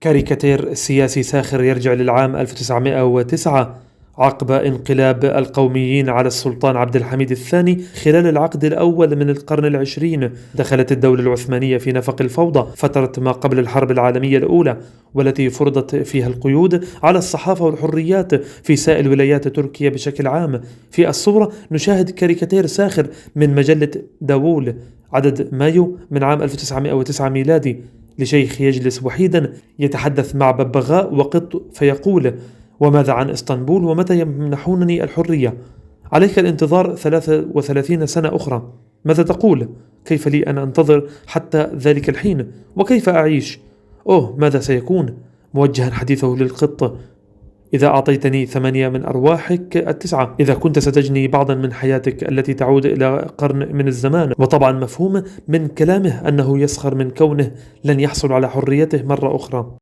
كاريكاتير سياسي ساخر يرجع للعام 1909 عقب انقلاب القوميين على السلطان عبد الحميد الثاني خلال العقد الأول من القرن العشرين. دخلت الدولة العثمانية في نفق الفوضى فترة ما قبل الحرب العالمية الأولى، والتي فرضت فيها القيود على الصحافة والحريات في سائر ولايات تركيا بشكل عام. في الصورة نشاهد كاريكاتير ساخر من مجلة داوول عدد مايو من عام 1909 ميلادي لشيخ يجلس وحيدا يتحدث مع ببغاء وقط فيقول: وماذا عن اسطنبول؟ ومتى يمنحونني الحرية؟ عليك الانتظار 33 سنة أخرى. ماذا تقول؟ كيف لي أن أنتظر حتى ذلك الحين؟ وكيف أعيش؟ أوه، ماذا سيكون؟ موجها حديثه للقط: إذا أعطيتني 8 من أرواحك التسعة، إذا كنت ستجني بعضا من حياتك التي تعود إلى قرن من الزمان. وطبعا مفهوم من كلامه أنه يسخر من كونه لن يحصل على حريته مرة أخرى.